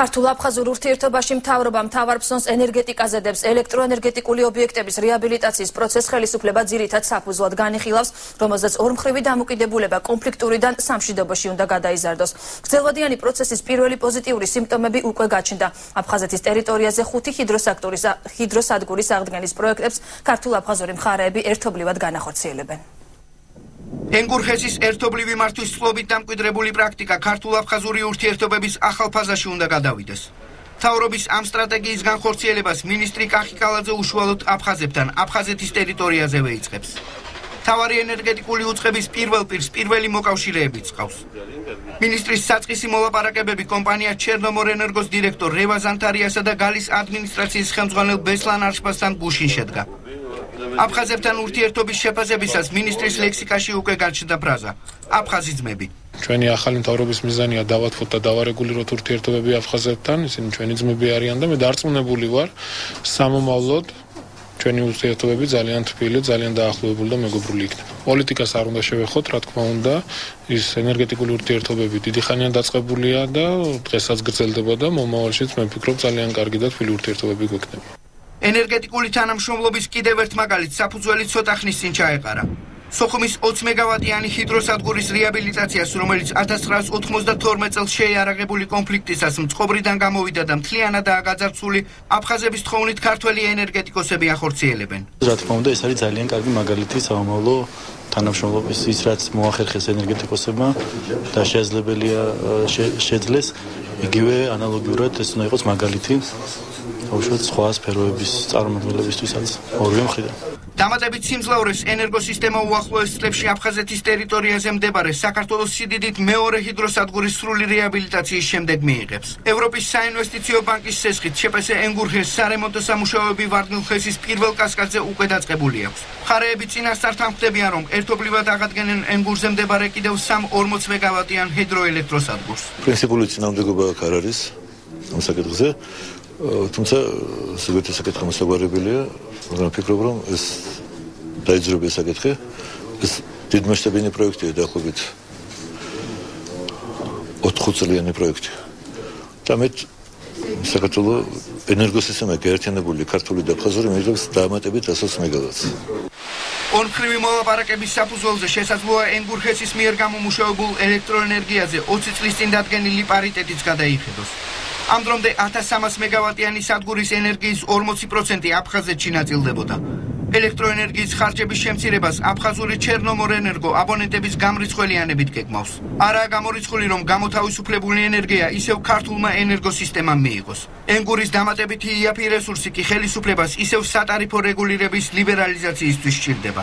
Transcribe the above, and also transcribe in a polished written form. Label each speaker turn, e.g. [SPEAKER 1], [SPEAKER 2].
[SPEAKER 1] ქართულ-აფხაზურ ურთიერთობაში მთავრობა მთავარბრძოლს ენერგეტიკაზე დებს ელექტროენერგეტიკული ობიექტების რეაბილიტაციის პროცესს ხელისუფლება ძირითად საფუძვლად განიხილავს, რომელზეც ორმხრივი დამოკიდებულება კონფლიქტურიდან სამშვიდობოში უნდა გადაიზარდოს. გრძელვადიანი პროცესის პირველი პოზიტიური სიმპტომები უკვე გაჩნდა. აფხაზეთის ტერიტორიაზე 5 ჰიდროსადგურის აღდგენის პროექტებს ქართულ-აფხაზური მხარეები ერთობლივად განახორციელებენ.
[SPEAKER 2] ენგურხესის ერთობლივი მართვის წლობით დამკვიდრებული პრაქტიკა ქართულ-აფხაზური ურთიერთობების ახალ ფაზაში უნდა გადავიდეს. მთავრობის ამ სტრატეგიის განხორციელებას მინისტრი კახი კალაძე უშუალოდ აფხაზებთან, აფხაზეთის ტერიტორიაზევე იწყებს. მთავარი ენერგეტიკული უწყების პირველ პირს პირველი მოკავშირეებიც ჰყავს. მინისტრის საწყისი მოლაპარაკებები კომპანია ჩერნომორენერგოს დირექტორ რევა ზანთარიასა და გალის ადმინისტრაციის ხელმძღვანელ ბესლან არშპასთან გუშინ შედგა. აფხაზებთან ურთიერთობის შეფასებისას მინისტრის ლექსიკაში უკვე გაჩნდა ფრაზა აფხაზი ძმები.
[SPEAKER 3] ჩვენი ახალი მთავრობის მიზანია დავათვალოთ და დავარეგულიროთ ურთიერთობები აფხაზებთან, ისინი ჩვენი ძმები არიან და მე დარწმუნებული ვარ, სამომავლოდ ჩვენი ურთიერთობები ძალიან თბილი, ძალიან დაახლოებული და მეგობრული იქნება. პოლიტიკას არ უნდა შევეხოთ, რა თქმა უნდა, ის ენერგეტიკული ურთიერთობები დიდი ხანია დაწყებულია და დღესაც გრძელდება და მომავალშიც მე ვფიქრობ ძალიან კარგი და თბილი ურთიერთობები გვექნება.
[SPEAKER 2] ენერგეტიკული თანამშრომლობის კიდევ ერთ მაგალითს საფუძველი ცოტა ხნის წინ ჩაეყარა. სოხუმის 20 მეგავატიანი ჰიდროსადგურის რეაბილიტაციას, რომელიც 1992 წელს შეიარაღებული კონფლიქტისას მწყობრიდან გამოვიდა და მთლიანადაა გაძარცვული, აფხაზების თხოვნით ქართველი ენერგეტიკოსები ახორციელებენ.
[SPEAKER 4] რა თქმა უნდა, ეს არის ძალიან კარგი მაგალითი სამომავლო თანამშრომლობის, ის რაც მოახერხეს ენერგეტიკოსებმა და შესაძლებელია შეძლეს, იგივე ანალოგიურად ეს უნდა იყოს მაგალითი უშუალოდ სხვა სფეროების წარმომადგენლებისთვისაც ორივე მხრიდან.
[SPEAKER 2] დამატებით სიმძლავრეს ენერგოსისტემა უახლოეს წლებში აფხაზეთის ტერიტორიაზე მდებარე საქართველოს სიდიდით მეორე ჰიდროსადგურის სრული რეაბილიტაციის შემდეგ მიიღებს. ევროპის საინვესტიციო ბანკის შესახით შეფასე ენგურხეს სარემონტო სამუშაოები ვარდნილხესის პირველ კასკადზე უკვე დაწყებული აქვს. მხარეები წინასწარ თანხმდებიან, რომ ერთობლივად აღადგენენ ენგურზე მდებარე კიდევ 3-40 მეგავატიან ჰიდროელექტროსადგურს.
[SPEAKER 5] პრინციპული წინააღმდეგობა არ არის ამ საკითხზე. თუმცა ზოგიერთი საკითხი მოსაგვარებელია, მაგრამ ვფიქრობ, რომ ეს დაიძრება საკითხი, ეს დიდმასშტაბიანი პროექტია დაახლოებით 4 წლიანი პროექტი. და მე საქართველოს ენერგოსისტემა გაერთიანებული ქართული და აფხაზური მიიღებს დამატებით 100 მეგავატს.
[SPEAKER 2] ორმხრივი მოლაპარაკების საფუძველზე შესაძლოა ენგურხესის მიერ გამომუშავებულ ელექტროენერგიაზე 20 წლის წინ დადგენილი პარიტეტიც გადაიხედოს. ამ დრომდე 1300 მეგავატიანი სადგურის ენერგიის 40% აფხაზეთში ნაწილდებოდა. ელექტროენერგიის ხარჯების შემცირებას აფხაზური ჩერნომორენერგო აბონენტების გამრიცხველიანებით გეგმავს. არაა გამორიცხული, რომ გამოთავისუფლებული ენერგია ისევ ქართულმა ენერგოსისტემამ მიიღოს. ენგურის დამატებითი იაფი რესურსი კი ხელისუფლებას ისევ სატარიფო რეგულირების ლიბერალიზაციისთვის სჭირდება.